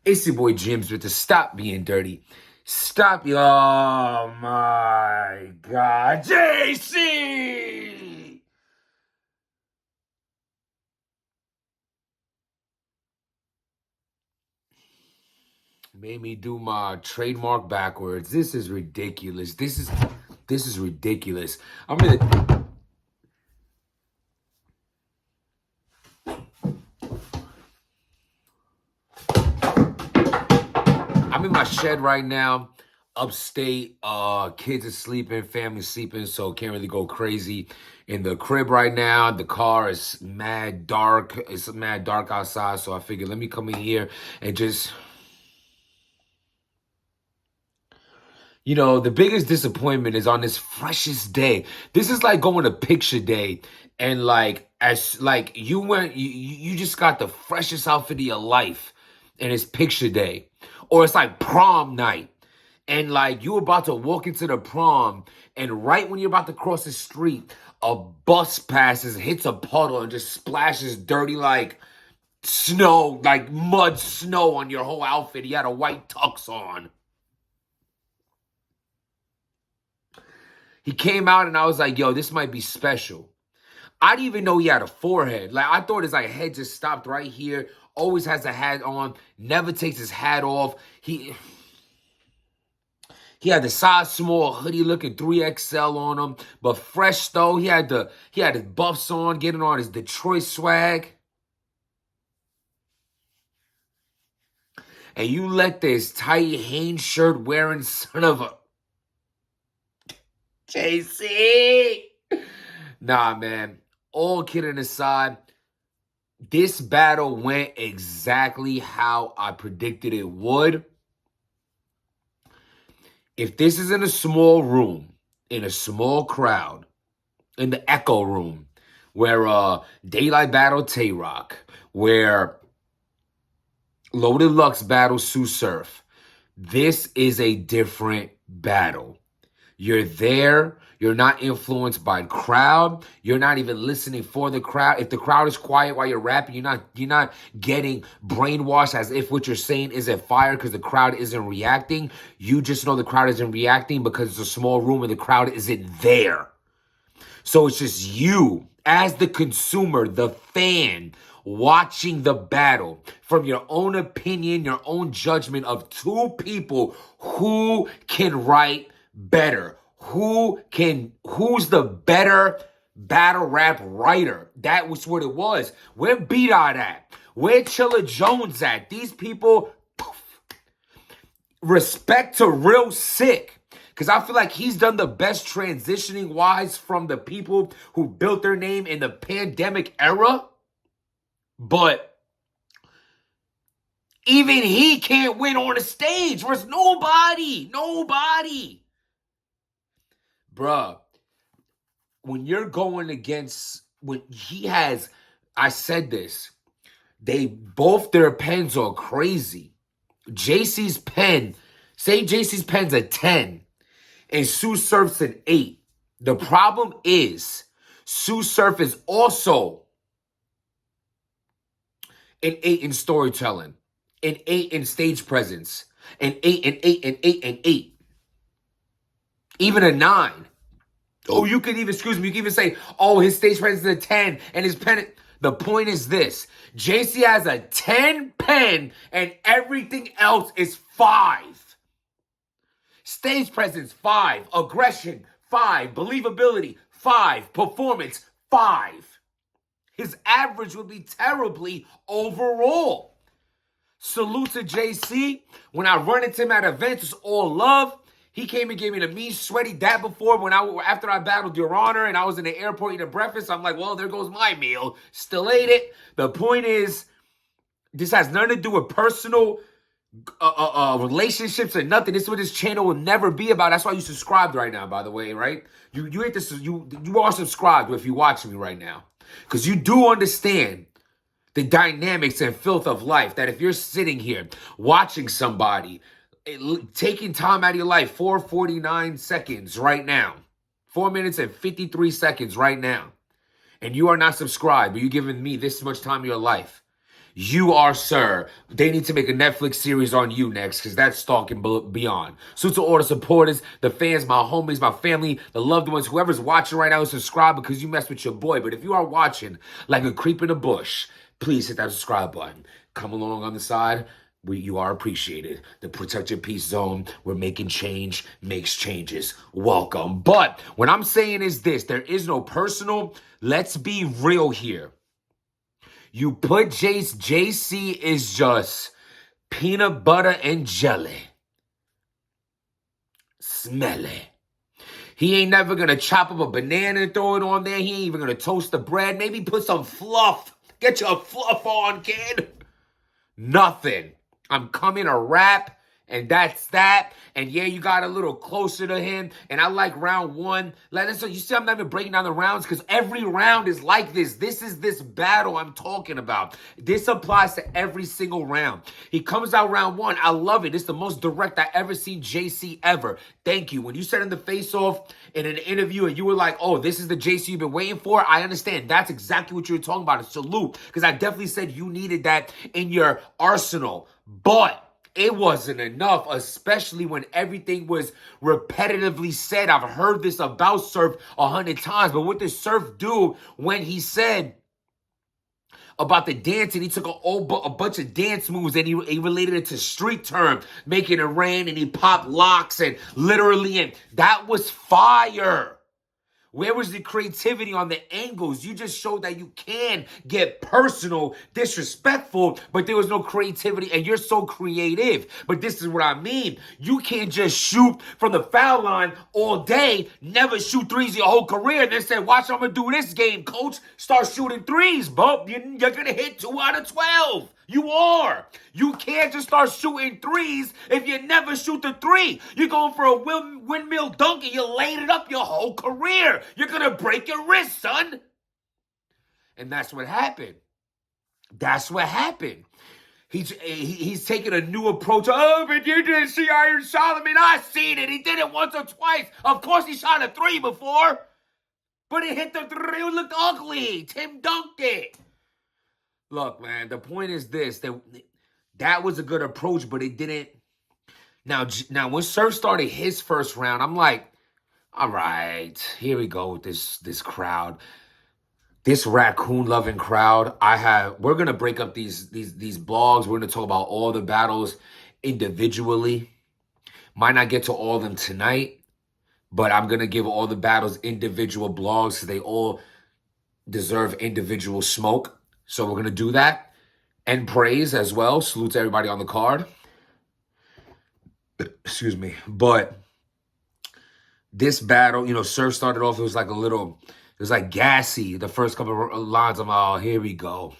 It's your boy Jims with the Stop Being Dirty. Stop. Oh my God. JC! Made me do my trademark backwards. This is ridiculous. This is ridiculous. I'm in my shed right now, upstate. Kids are sleeping, family's sleeping, so can't really go crazy in the crib right now. The car is mad dark. It's mad dark outside, so I figured let me come in here and just, the biggest disappointment is on this freshest day. This is like going to picture day, and you just got the freshest outfit of your life, and it's picture day, or it's like prom night, and like you about to walk into the prom, and right when you're about to cross the street, a bus passes, hits a puddle, and just splashes dirty like snow, like mud snow on your whole outfit. You had a white tux on. He came out and I was like, yo, this might be special. I didn't even know he had a forehead. Like, I thought his head just stopped right here. Always has a hat on. Never takes his hat off. He had the size small hoodie looking 3XL on him. But fresh though. He had his buffs on, getting on his Detroit swag. And you let this tight Hanes shirt wearing son of a JC. Nah, man. All kidding aside, this battle went exactly how I predicted it would. If this is in a small room, in a small crowd, in the Echo Room, where Daylight battled Tay-Rock, where Loaded Lux battled Sue Surf, this is a different battle. You're there. You're not influenced by crowd. You're not even listening for the crowd. If the crowd is quiet while you're rapping, you're not getting brainwashed as if what you're saying isn't fire because the crowd isn't reacting. You just know the crowd isn't reacting because it's a small room and the crowd isn't there. So it's just you as the consumer, the fan, watching the battle from your own opinion, your own judgment of two people who can write better. Who's the better battle rap writer? That was what it was. Where B-Dot at? Where Chilla Jones at? These people, respect to Real Sick. Because I feel like he's done the best transitioning-wise from the people who built their name in the pandemic era. But even he can't win on a stage. There's nobody. Bruh, when you're going against, when he has, I said this, both their pens are crazy. JC's pen, say JC's pen's a 10 and Sue Surf's an 8. The problem is Sue Surf is also an 8 in storytelling, an 8 in stage presence, an 8, an 8, an 8, an 8. Even a 9. Oh, you could even, you can even say, oh, his stage presence is a 10 and his pen. The point is this. JC has a 10 pen and everything else is 5. Stage presence, 5. Aggression, 5. Believability, 5. Performance, 5. His average would be terribly overall. Salute to JC. When I run into him at events, it's all love. He came and gave me the mean sweaty dab before after I battled Your Honor and I was in the airport eating breakfast. I'm like, well, there goes my meal. Still ate it. The point is, this has nothing to do with personal relationships or nothing. This is what this channel will never be about. That's why you subscribed right now, by the way, right? You hit this. You are subscribed if you're watching me right now, because you do understand the dynamics and filth of life. That if you're sitting here watching somebody, taking time out of your life, 4:49 seconds right now, 4 minutes and 53 seconds right now, and you are not subscribed, but you're giving me this much time of your life, You are, sir. They need to make a Netflix series on you next, because that's stalking beyond. So to all the supporters, the fans, my homies, my family, the loved ones, whoever's watching right now, subscribe because you mess with your boy. But if you are watching like a creep in the bush, please hit that subscribe button. Come along on the side. You are appreciated. The Protect Your Peace Zone, we're making change, makes changes. Welcome. But what I'm saying is this, there is no personal. Let's be real here. You put JC is just peanut butter and jelly. Smelly. He ain't never going to chop up a banana and throw it on there. He ain't even going to toast the bread. Maybe put some fluff. Get your fluff on, kid. Nothing. I'm coming to rap, and that's that. And yeah, you got a little closer to him. And I like round one. So you see, I'm not even breaking down the rounds because every round is like this. This is this battle I'm talking about. This applies to every single round. He comes out round one. I love it. It's the most direct I ever seen JC ever. Thank you. When you said in the face-off in an interview and you were like, oh, this is the JC you've been waiting for, I understand. That's exactly what you were talking about. A salute. Because I definitely said you needed that in your arsenal. But it wasn't enough, especially when everything was repetitively said. I've heard this about Surf 100 times, but what did Surf do when he said about the dancing? He took a bunch of dance moves and he related it to street term, making it rain, and he popped locks and literally, and that was fire. Where was the creativity on the angles? You just showed that you can get personal, disrespectful, but there was no creativity, and you're so creative. But this is what I mean. You can't just shoot from the foul line all day, never shoot threes your whole career, and then say, watch, I'm going to do this game, coach. Start shooting threes, bub. You're going to hit 2 out of 12. You are. You can't just start shooting threes if you never shoot the three. You're going for a windmill dunk and you laid it up your whole career. You're going to break your wrist, son. And that's what happened. That's what happened. He's taking a new approach. Oh, but you didn't see Iron Solomon. I seen it. He did it once or twice. Of course, he shot a three before. But it hit the three. It looked ugly. Tim dunked it. Look, man, the point is this, that was a good approach, but it didn't. Now when Surf started his first round, I'm like, all right, here we go with this crowd. This raccoon-loving crowd. We're going to break up these blogs. We're going to talk about all the battles individually. Might not get to all of them tonight, but I'm going to give all the battles individual blogs so they all deserve individual smoke. So we're going to do that. And praise as well. Salute to everybody on the card. Excuse me. But this battle, Surf started off, it was like gassy. The first couple of lines, I'm like, oh, here we go.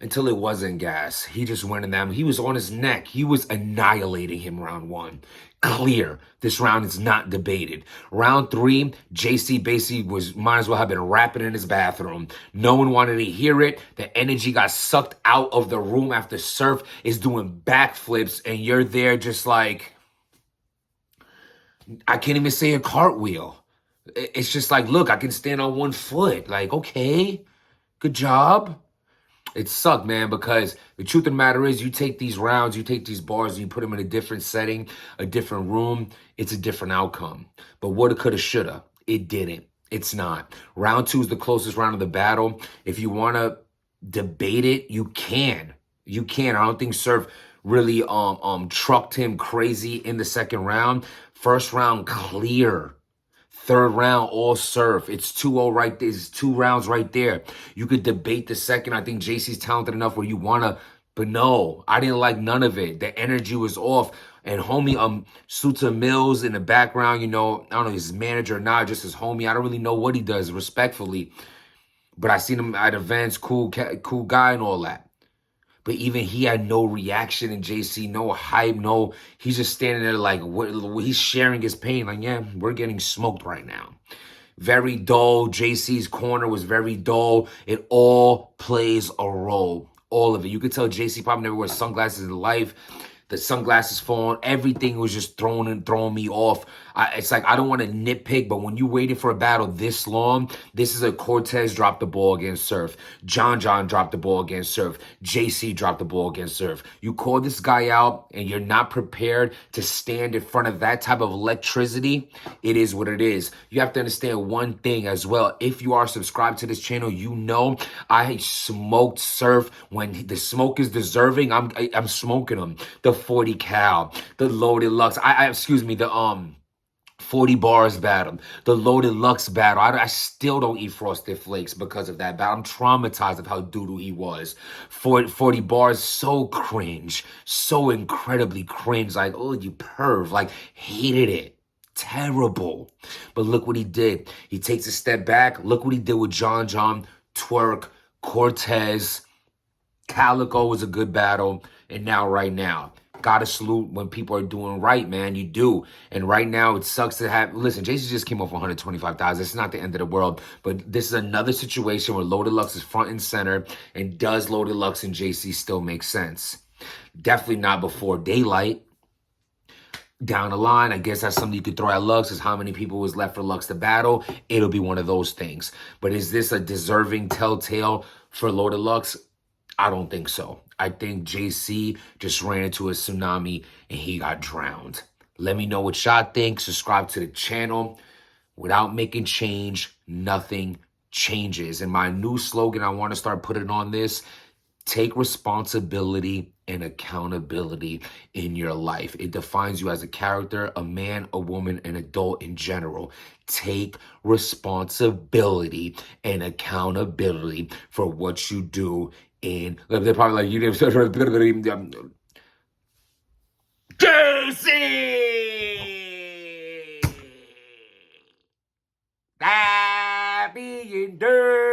Until it wasn't gas. He just went in them. He was on his neck. He was annihilating him round one. Clear. This round is not debated. Round three, JC basically might as well have been rapping in his bathroom. No one wanted to hear it. The energy got sucked out of the room after Surf is doing backflips, and you're there just like, I can't even say a cartwheel. It's just like, look, I can stand on one foot. Like, okay, good job. It sucked, man, because the truth of the matter is you take these rounds, you take these bars, and you put them in a different setting, a different room, it's a different outcome. But woulda, coulda, shoulda. It didn't. It's not. Round two is the closest round of the battle. If you want to debate it, you can. You can. I don't think Surf really trucked him crazy in the second round. First round, clear. Third round, all Surf. It's 2-0 right there. It's 2 rounds right there. You could debate the second. I think JC's talented enough where you want to. But no, I didn't like none of it. The energy was off. And homie, Suta Mills in the background, I don't know if he's his manager or not, just his homie. I don't really know what he does, respectfully. But I seen him at events, cool guy and all that. But even he had no reaction in JC, no hype, he's just standing there like, he's sharing his pain. Like, yeah, we're getting smoked right now. Very dull. JC's corner was very dull. It all plays a role. All of it. You could tell JC probably never wears sunglasses in life. The sunglasses falling, everything was just throwing me off. It's like I don't want to nitpick, but when you waited for a battle this long, this is a Cortez dropped the ball against Surf. John dropped the ball against Surf. JC dropped the ball against Surf. You call this guy out and you're not prepared to stand in front of that type of electricity, it is what it is. You have to understand one thing as well. If you are subscribed to this channel, you know I smoked Surf. When the smoke is deserving, I'm smoking them. The 40 cal, the loaded Lux. Excuse me, the 40 bars battle, the loaded Lux battle. I still don't eat Frosted Flakes because of that battle. I'm traumatized of how doodle he was. 40 bars, so cringe, so incredibly cringe. Like, oh, you perv. Like, hated it. Terrible. But look what he did. He takes a step back. Look what he did with John, Twerk, Cortez. Calico was a good battle. And now, right now, gotta salute when people are doing right, man. You do. And right now, it sucks to have... Listen, JC just came off 125,000. It's not the end of the world. But this is another situation where Loaded Lux is front and center. And does Loaded Lux and JC still make sense? Definitely not before Daylight. Down the line, I guess that's something you could throw at Lux, is how many people was left for Lux to battle. It'll be one of those things. But is this a deserving telltale for Loaded Lux? I don't think so. I think JC just ran into a tsunami and he got drowned. Let me know what y'all think. Subscribe to the channel. Without making change, nothing changes. And my new slogan, I want to start putting on this: take responsibility and accountability in your life. It defines you as a character, a man, a woman, an adult in general. Take responsibility and accountability for what you do in... They're probably like, you didn't... JC! That being dirty.